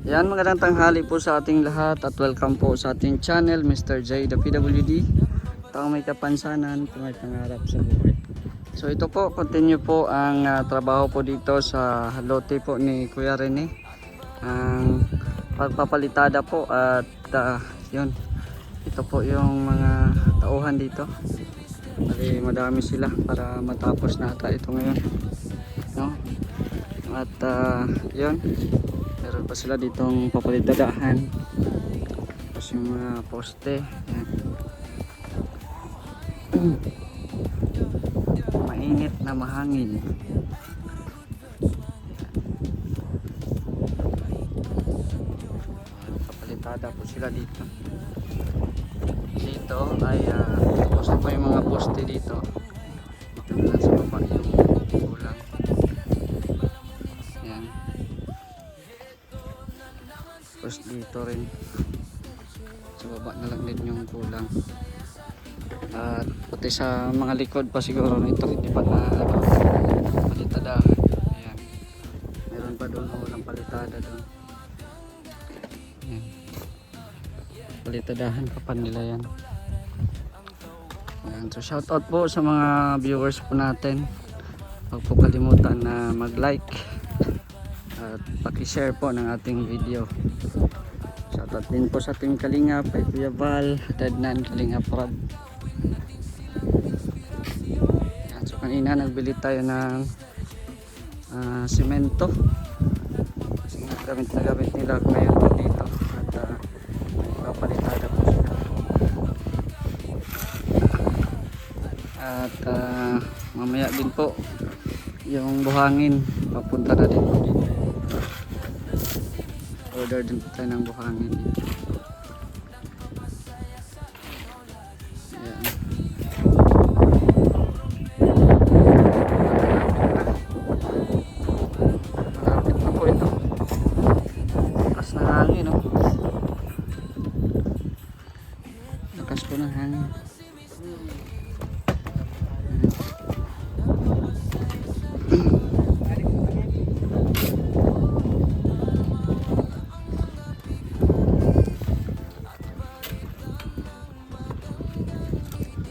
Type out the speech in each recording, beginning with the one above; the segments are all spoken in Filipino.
Yan, magandang tanghali po sa ating lahat at welcome po sa ating channel, Mr. J, the PWD. Taong may kapansanan, may pangarap sa buhay. So ito po, continue po ang trabaho po dito sa lote po ni Kuya Rene. Ang pagpapalitada po at yun, ito po yung mga tauhan dito. Bali, madami sila para matapos na ata ito ngayon, no? At yun, meron pa sila ditong papalitadahan, tapos yung mga poste. Yan. Mainit na mahangin. Papalitada po sila dito. Dito ay tapos na po yung mga poste dito. Ito na sa baba yung kulang. Yan. Tapos dito rin sa baba na lang din yung kulang. At pati sa mga likod pa siguro nito hindi pa na palitada. Ayan. Meron pa doon walang palitada doon. Ayan. Palitadahan pa pa nila yan. Ayan. So shout out po sa mga viewers po natin. Huwag po kalimutan na mag like at paki-share po ng ating video. Shout out din po sa ating Kalingap, kay Kuya Val, Tednan, Kalingap Rob. So kanina nagbili tayo ng simento kasi gamit na gamit nila ngayon dito at papalitada po sila at mamaya din po yung buhangin papunta na din po dito. Order din po tayo ng buhangin dito. Lakas po ng hangin.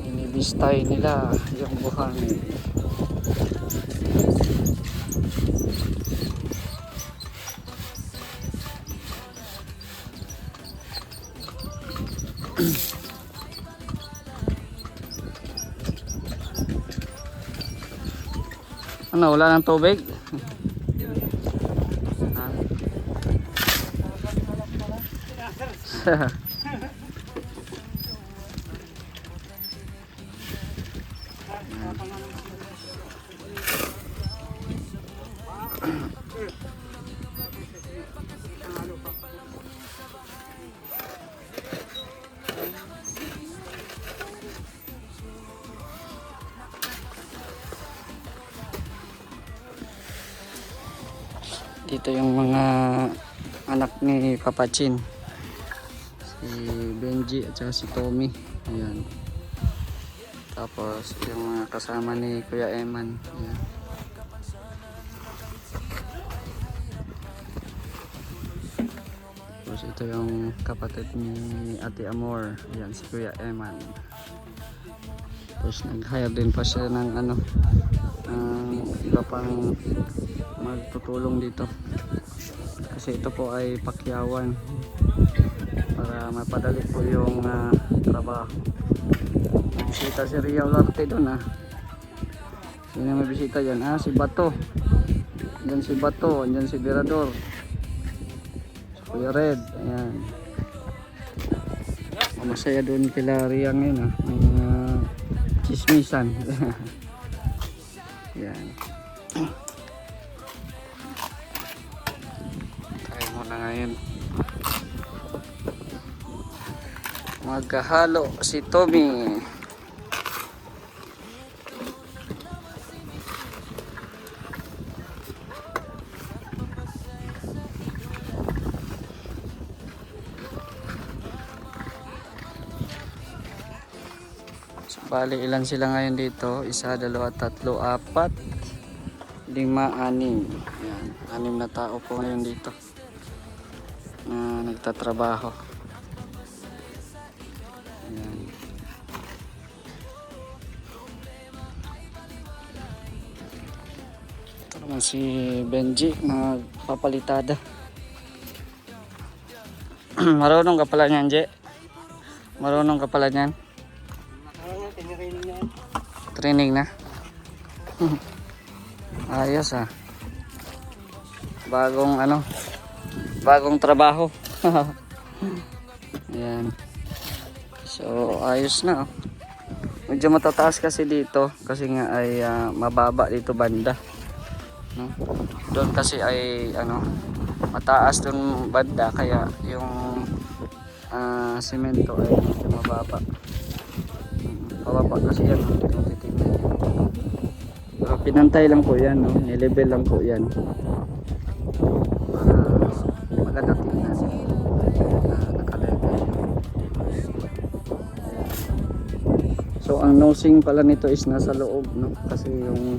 Inibistay nila yung buhangin. Ano, wala ng tubig? Dito yung mga anak ni Papa Chin, si Benji at saka si Tommy. Ayan. Tapos yung mga kasama ni Kuya Eman. Ayan. Tapos ito yung kapatid ni Ate Amor. Ayan, si Kuya Eman. Tapos nag-hire din pa siya ng iba pang magtutulong dito kasi ito po ay pakyawan para mapadali po yung trabaho. Bisita si Ria Olarte doon. Sino may bisita dyan? Si Bato, dyan si Bato, dyan si Virador, si Kuya Red. Ayan, masaya doon kila Ria ngayon chismisan. Yan. Try mo na ngayon. Magkahalo si Tommy. So, bali ilan sila ngayon dito? 1, 2, 3, 4, 5, 6. Yan, 6 na tao po ngayon dito. nagtatrabaho. Ayan. Ito naman si Benji, magpapalitada. Marunong ka pala niyan, Je? Marunong ka pala niyan? Training na? Ayos ah. Bagong trabaho. Ayan. So, ayos na. Medyo matataas kasi dito. Kasi nga ay mababa dito banda. No? Doon kasi ay mataas doon banda. Kaya yung semento ay mababa. Mababa kasi yan. Titignan nyo. Pinantay lang po yan. No? Nilevel lang po yan. Maganda tingnan. Nakalevel. So ang nosing pala nito is nasa loob, no? Kasi yung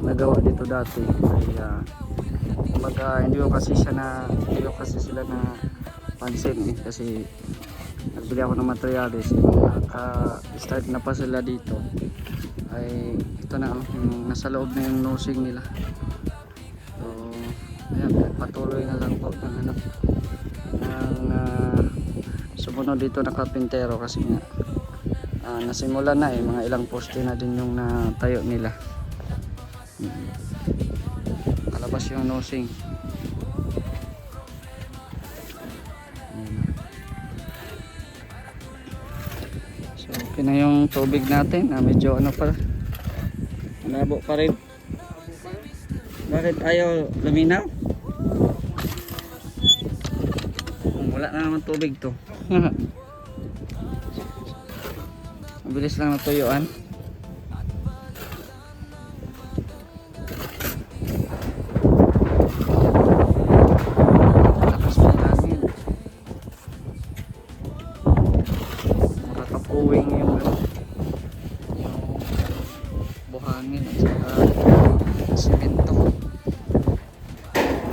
nagawa dito dati ay hindi ko kasi sila na pansin eh, kasi nagbili ako ng materials, naka-start na pa sila dito ay ito na yung nasa loob na yung nosing nila. So ayan, patuloy na lang po ng sumunod dito na kapintero kasi nga nasimulan na mga ilang poste na din yung natayo nila. Kalabas yung nosing. So okay na yung tubig natin, medyo pa, malabo pa rin. Bakit ayaw luminaw? Wala na naman tubig to. Mabilis lang natuyuan. Lakas ng hangin. Makakapuwing yung buhangin at saka simento.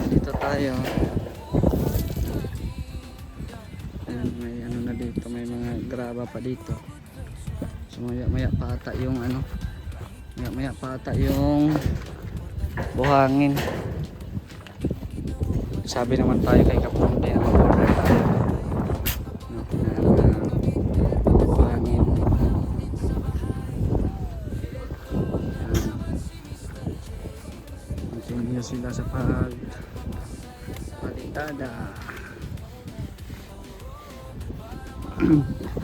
Dito tayo. Ayan, may na dito, may mga graba pa dito. So maya pa ata yung maya pa ata yung buhangin. Sabi naman tayo kay Kapunde buhangin. Continue sila sa palitada.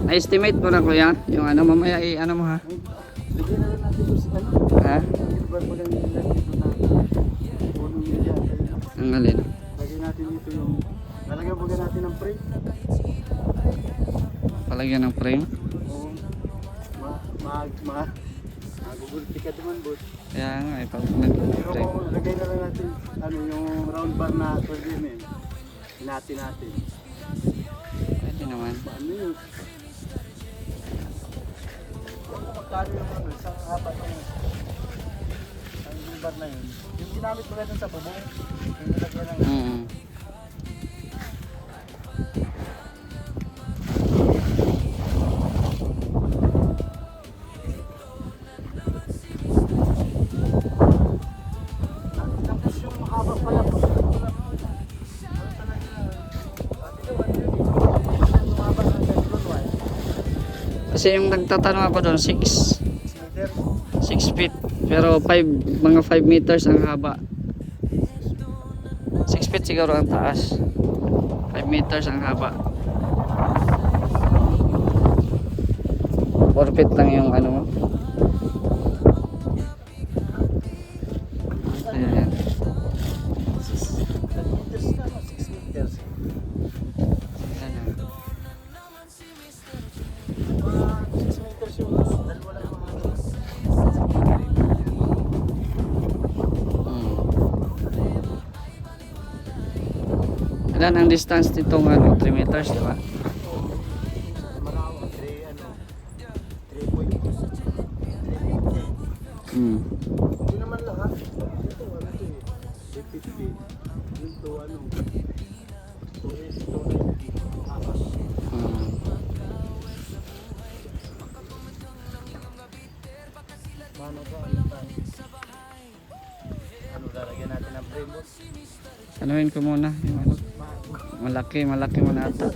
Na-estimate mo na kuya yung mamaya mo ha? Bigyan na lang natin ito sa Ha? Iba mo lang nila dito na punong nila. Ang alin? Lagyan natin dito yung lalagyan mo natin ng frame. Palagyan ng frame? Oo. Magugulti ka naman boss. Kaya nga pag Pero nag-frame. kung lagay na lang natin yung round bar na 12 mm. Hinati natin. Pwede naman. Paano yun? Magkano yung isang haba ng bar na yun. Yung ginamit mo natin sa bubong. Yung nilagyan ng tapos yung mahaba pala po. Kasi yung nagtatanong ako doon 6 feet pero mga 5 meters ang haba. 6 feet siguro ang taas, 5 meters ang haba. 4 feet lang yung mo. Ayan. 6 meters. Ayan. 6 meters yung dalawa lang mga Ilan ang distance nitong 3 meters, di ba? Marawa, 3.50. Hindi naman lahat. Ito, 350. Ito, Anuhin ko muna yung ano. Malaki muna ata.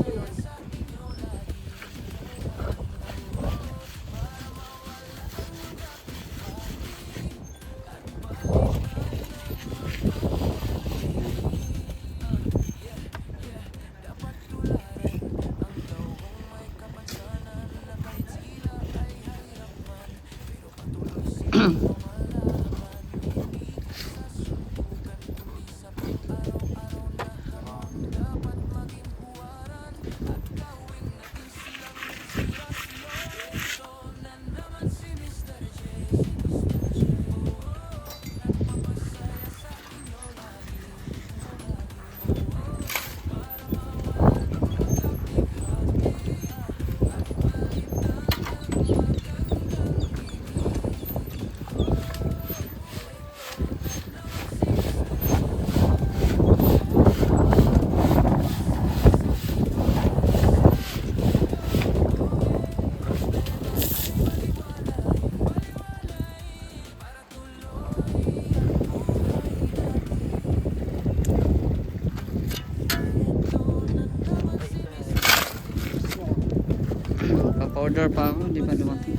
Pa-powder pa ako, hindi pa dumating.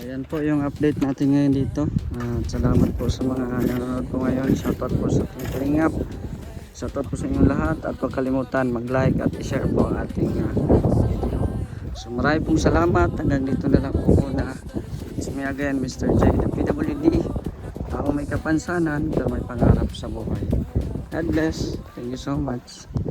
Ayan po yung update natin ngayon dito. Salamat po sa mga nanonood po ngayon. Shoutout po sa ating kalingap. Shoutout po sa inyong lahat. At huwag kalimutan mag-like at i-share po ang ating video. So marami pong salamat. Hanggang dito na lang po muna. It's me again, Mr. J, the PWD. Tao may kapansanan, pero may pangarap sa buhay. God bless. Thank you so much.